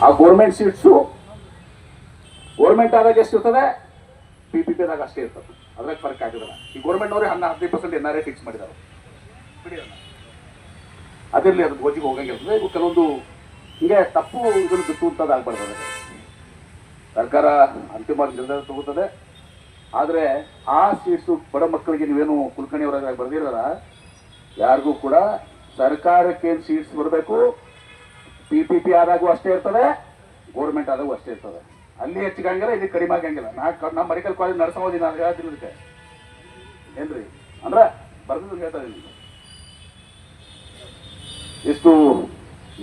ಆ government seats government ಆದಾಗ ಎಷ್ಟಿರ್ತದೆ, PPP-ದಾಗ ಅಷ್ಟೇ ಇರ್ತದೆ. ಅದ್ರಾಗ ಫರ್ಕ್ ಆಗಿರಲ್ಲ. ಈ ಗೋರ್ಮೆಂಟ್ನವ್ರೆ 15% NRA ಫಿಕ್ಸ್ ಮಾಡಿದ್ದಾರೆ. ಅದಿರಲಿ, ಅದು ಗೋಜಿಗೆ ಹೋಗಂಗಿರ್ತದೆ. ಇವು ಕೆಲವೊಂದು ಹಿಂಗೆ ತಪ್ಪು ಇದನ್ನು ಬಿಟ್ಟು ಅಂತದ್ದು ಆಗ್ಬಾರ್ದು. ಸರ್ಕಾರ ಅಂತಿಮ ನಿರ್ಧಾರ ತಗೋತದೆ. ಆದರೆ ಆ ಸೀಟ್ಸು ಬಡ ಮಕ್ಕಳಿಗೆ ನೀವೇನು ಕುಲಕರ್ಣಿಯವರಾಗ ಬರ್ದಿರಲ್ಲ, ಯಾರಿಗೂ ಕೂಡ ಸರ್ಕಾರಕ್ಕೆ ಏನು ಸೀಟ್ಸ್ ಬರಬೇಕು, PPP ಆದಾಗೂ ಅಷ್ಟೇ ಇರ್ತದೆ, ಗೋರ್ಮೆಂಟ್ ಆದಾಗೂ ಅಷ್ಟೇ ಇರ್ತದೆ. ಅಲ್ಲಿ ಹೆಚ್ಚಿಗಂಗಿಲ್ಲ, ಇಲ್ಲಿ ಕಡಿಮೆ ಆಗಂಗಿಲ್ಲ. ನಮ್ಮ ಮೆಡಿಕಲ್ ಕಾಲೇಜ್ ನಡೆಸೋದಿ ನಾನು ಹೇಳ್ತೀನಿ ಇದಕ್ಕೆ ಏನ್ರಿ ಅಂದ್ರೆ ಬರ್ದಿದ್ದು ಹೇಳ್ತಾ ಇದ್ದೀನಿ. ಇಷ್ಟು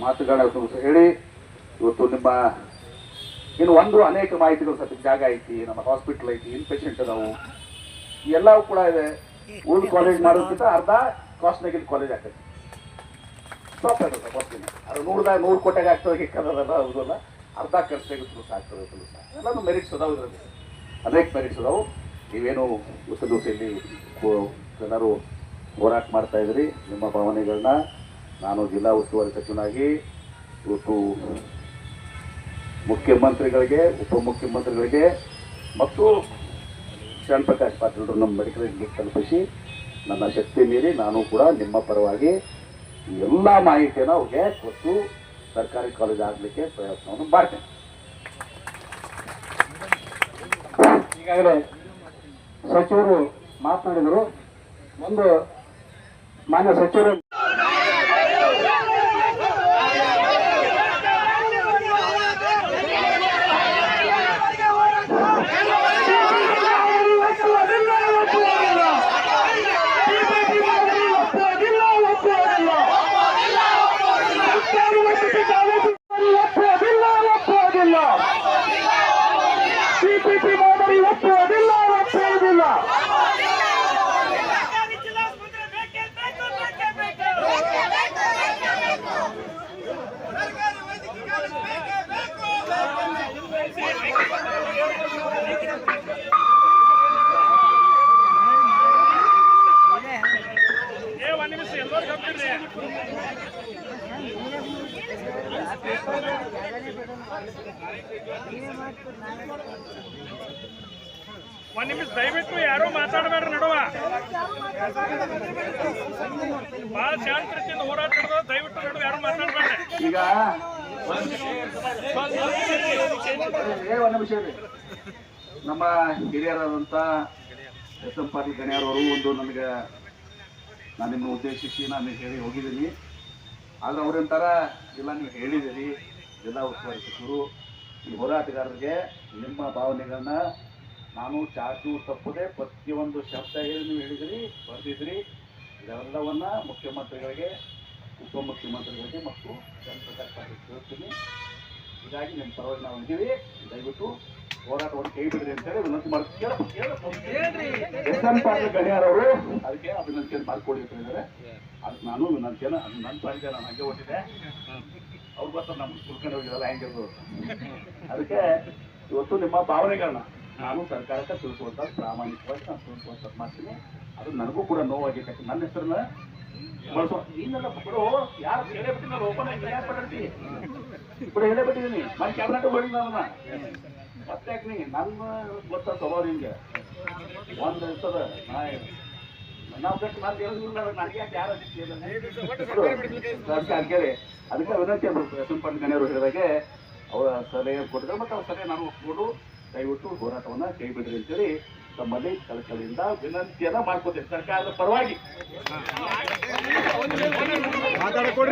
ಮಾತುಗಳನ್ನ ಹೇಳಿ ಇವತ್ತು ನಿಮ್ಮ ಇನ್ನು ಒಂದು ಅನೇಕ ಮಾಹಿತಿಗಳು ಸದ್ಯಕ್ಕೆ ಜಾಗ ಐತಿ, ನಮ್ಮ ಹಾಸ್ಪಿಟಲ್ ಐತಿ, ಇನ್ ಪೇಷಂಟ್ ಅದಾವು, ಎಲ್ಲವೂ ಕೂಡ ಇದೆ. ಓಲ್ಡ್ ಕಾಲೇಜ್ ಮಾಡೋದಕ್ಕಿಂತ ಅರ್ಧ ಕಾಸ್ಟ್ನಾಗ ಇಲ್ಲಿ ಕಾಲೇಜ್ ಆಗ್ತೈತಿ. ಸ್ಟಾಪ್ ಆಗ್ತದೆ ಕಾಸ್ಟಿನ. ಅದು 100 ಕೋಟಿಗೆ ಆಗ್ತದೆ ಕನ್ನಡಲ್ಲ, ಹೌದಲ್ಲ, ಅರ್ಧ ಖರ್ಚು ತೆಗೆದು ಆಗ್ತದೆ. ಎಲ್ಲರೂ ಮೆರಿಟ್ಸ್ ಅದಾವು, ಇದರಲ್ಲಿ ಅನೇಕ ಮೆರಿಟ್ಸ್ ಅದಾವು. ನೀವೇನು ಹೊಸ ದಿವಸದಲ್ಲಿ ಎಲ್ಲರೂ ಹೋರಾಟ ಮಾಡ್ತಾ ಇದ್ರಿ. ನಿಮ್ಮ ಭಾವನೆಗಳನ್ನ ನಾನು ಜಿಲ್ಲಾ ಉಸ್ತುವಾರಿ ಸಚಿವನಾಗಿ ಇವತ್ತು ಮುಖ್ಯಮಂತ್ರಿಗಳಿಗೆ, ಉಪಮುಖ್ಯಮಂತ್ರಿಗಳಿಗೆ ಮತ್ತು ಶರಣ್ ಪ್ರಕಾಶ್ ಪಾಟೀಲ್ ನಮ್ಮ ಮೆಡಿಕಲ್ಗೆ ತಲುಪಿಸಿ ನನ್ನ ಶಕ್ತಿ ಮೀರಿ ನಾನು ಕೂಡ ನಿಮ್ಮ ಪರವಾಗಿ ಎಲ್ಲ ಮಾಹಿತಿಯನ್ನು ಅವ್ರಿಗೆ ಕೊಟ್ಟು ಸರ್ಕಾರಿ ಕಾಲೇಜ್ ಆಗಲಿಕ್ಕೆ ಪ್ರಯತ್ನವನ್ನು ಮಾಡ್ತೇನೆ. ಈಗಾಗಲೇ ಸಚಿವರು ಮಾತನಾಡಿದರು. ಒಂದು ಮಾನ್ಯ ಸಚಿವರು ಒಂದು ನಿಮಿಷ ದಯವಿಟ್ಟು ಯಾರು ಮಾತಾಡಬೇಡ್ರಿ. ನಡುವ ಬಹಳ ಶಾಂತ ರೀತಿಯಿಂದ ಹೋರಾಟ ನಡೆದ, ದಯವಿಟ್ಟು ನಡುವ ಯಾರು ಮಾತಾಡಬೇಡ್ರಿ. ಈಗ ಒಂದು ನಿಮಿಷ ರೀ, ನಮ್ಮ ಹಿರಿಯರಾದಂಥ SM ಪಾಟೀಲ್ ಗಣ್ಯರವರು ಒಂದು ನನಗೆ ನಾನು ನಿಮ್ಮನ್ನು ಉದ್ದೇಶಿಸಿ ನಾನು ಹೇಳಿ ಹೋಗಿದ್ದೀನಿ. ಆದ್ರೆ ಅವ್ರಂತಾರ ಇಲ್ಲ, ನೀವು ಹೇಳಿದಿರಿ ಜಿಲ್ಲಾ ಉಸ್ತುವಾರಿ ಸಚಿವರು, ಈ ಹೋರಾಟಗಾರರಿಗೆ ನಿಮ್ಮ ಭಾವನೆಗಳನ್ನ ನಾನು ಚಾಚು ತಪ್ಪದೆ ಪ್ರತಿಯೊಂದು ಶಬ್ದ ಹೇಳಿ ನೀವು ಹೇಳಿದಿರಿ, ಬರೆದಿದ್ರಿ. ಇದೆಲ್ಲವನ್ನ ಮುಖ್ಯಮಂತ್ರಿಗಳಿಗೆ, ಉಪಮುಖ್ಯಮಂತ್ರಿಗಳಿಗೆ ಮತ್ತು ಶರಣ್ ಪ್ರಕಾಶ್ ಪಾಟೀಲ್ ತಿಳಿಸ್ತೀನಿ. ಹೀಗಾಗಿ ನಿಮ್ಮ ಪರವಾಗಿ ನಾವು ಇದ್ದೀವಿ. ದಯವಿಟ್ಟು ಹೋರಾಟವನ್ನು ಕೈ ಬಿಡ್ರಿ ಅಂತೇಳಿ ವಿನಂತಿ ಮಾಡ್ತೀವಿ. SM ಪಾಟೀಲ್ ಗಣ್ಯರವರು ಅದಕ್ಕೆ ಅಭಿನಂದನೆ ಮಾಡ್ಕೊಳ್ಳಿ ಅಂತ ಹೇಳಿದ್ದಾರೆ. ಅದಕ್ಕೆ ನಾನು ವಿನಂತಿಯನ್ನು ನನ್ನ ಪಾಲಿಗೆ ನಾನು ಹಂಗೆ ಹೊಟ್ಟಿದ್ದೆ. ಅವ್ರು ಗೊತ್ತ ನಮ್ಮ ಕುಲ್ಕರ್ಣಿ ಹೋಗಿರಲ್ಲ ಹೆಂಗಿರ್ಬೋದು. ಅದಕ್ಕೆ ಇವತ್ತು ನಿಮ್ಮ ಭಾವನೆಗಳನ್ನ ನಾನು ಸರ್ಕಾರಕ್ಕೆ ತಿಳಿಸುವಂತ ಪ್ರಾಮಾಣಿಕವಾಗಿ ನಾನು ತಿಳಿಸುವಂತ ಮಾಡ್ತೀನಿ. ಅದು ನನಗೂ ಕೂಡ ನೋವಾಗಿದೆ. ನನ್ನ ಹೆಸರನ್ನ ಬಳಸೋ ಇನ್ನೆಲ್ಲ ಬಿಡು, ಯಾರು ಹೇಳೇ ಬಿಟ್ಟಿಲ್ಲ, ಓಪನ್ ಆಗಿ ಯಾರು ಪಡ್ತಿ ఇప్పుడు ಹೇಳೇ ಬಿಟ್ಟಿದ್ದೀನಿ. ನಾನು ಕ್ಯಾಬಿನೆಟ್ ಹೋಗಿ ನನ್ನ ಮತ್ತೆ ನೀ ನನ್ನ ಗೊತ್ತ ಸ್ವಭಾವ ನಿಮ್ಗೆ ಒಂದು ಇರ್ತದ. ನಾವು ಬಿಟ್ಟು ನಾನು ಹೇಳಿಲ್ಲ, ನನಗೆ ಯಾಕೆ ಯಾರು ಕೇಳಿ. ಅದಕ್ಕೆ ವಿನಂತಿ SM ಪಾಟೀಲ್ ಗಣ್ಯರು ಹೇಳಿದಾಗೆ ಅವರ ಸಲಹೆ ಕೊಟ್ಟಿದ್ದಾರೆ. ಮತ್ತು ಅವ್ರ ಸಲಹೆ ನಾನು ಒಪ್ಪಿಕೊಂಡು ದಯವಿಟ್ಟು ಹೋರಾಟವನ್ನು ಕೈ ಬಿಡ್ರಿ ಅಂತೇಳಿ ತಮ್ಮಲ್ಲಿ ಕಳಕಳಿಯಿಂದ ವಿನಂತಿಯನ್ನ ಮಾಡ್ಕೋತೇವೆ ಸರ್ಕಾರದ ಪರವಾಗಿ.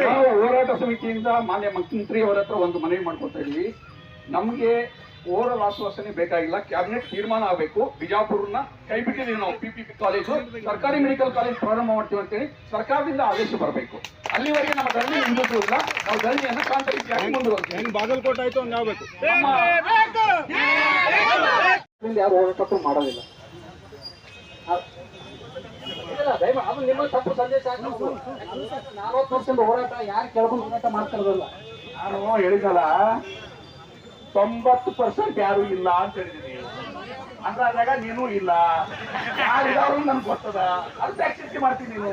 ನಾವು ಹೋರಾಟ ಸಮಿತಿಯಿಂದ ಮಾನ್ಯ ಮುಖ್ಯಮಂತ್ರಿಯವರ ಹತ್ರ ಒಂದು ಮನವಿ ಮಾಡ್ಕೊತಾ ಇದ್ವಿ. ನಮಗೆ ಓರಲ್ ಆಶ್ವಾಸನೆ ಬೇಕಾಗಿಲ್ಲ, ಕ್ಯಾಬಿನೆಟ್ ತೀರ್ಮಾನ ಆಗಬೇಕು. ಬಿಜಾಪುರನ ಕೈ ಬಿಟ್ಟಿದ್ದೀವಿ ನಾವು. PPP ಕಾಲೇಜು ಸರ್ಕಾರಿ ಮೆಡಿಕಲ್ ಕಾಲೇಜ್ ಪ್ರಾರಂಭ ಮಾಡ್ತೀವಿ ಅಂತೇಳಿ ಸರ್ಕಾರದಿಂದ ಆದೇಶ ಬರಬೇಕು. ಅಲ್ಲಿವರೆಗೆ ನಮ್ಮ ಧರಣಿ ನಿಲ್ಲುವುದಿಲ್ಲ. ನಾವು ಧರಣಿಯನ್ನು ಶಾಂತ ರೀತಿಯಾಗಿ ಮುಂದುವರಿಸ್ತೀವಿ. ಬಾಗಲಕೋಟೆ ಆಯ್ತು ಒಂದು ಆಗ್ಬೇಕು. ಯಾರು ಹೋರಾಟ ಮಾಡೋದಿಲ್ಲ. ಅದು ನಿಮ್ಮ ತಪ್ಪು ಸಂದೇಶ. 40 ವರ್ಷದ ಹೋರಾಟ ಯಾರು ಕೆಳಗೊಂಡು ಹೋರಾಟ ಮಾಡ್ತಿರೋದಿಲ್ಲ. ನಾನು ಹೇಳಿದಲ್ಲ 90% ಯಾರು ಇಲ್ಲ ಅಂತ ಹೇಳಿದೀನಿ. ಅಂದಾಗ ನೀನು ಇಲ್ಲ, ಯಾರು ನನ್ಗೆ ಗೊತ್ತದ, ಅದು ಆಕ್ಟಿವಿಟಿ ಮಾಡ್ತೀನಿ ನೀನು.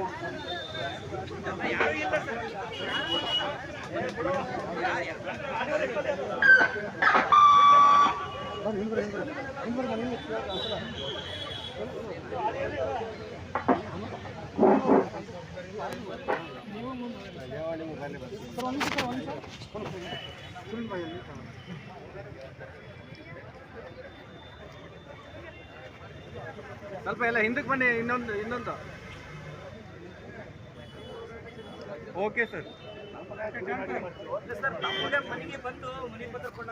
ಸ್ವಲ್ಪ ಎಲ್ಲ ಹಿಂದಕ್ಕೆ ಬನ್ನಿ. ಇನ್ನೊಂದು ಓಕೆ ಸರ್. ಮನೆಗೆ ಬಂದು ಮನೆ ಪತ್ರ ಕೊಂಡ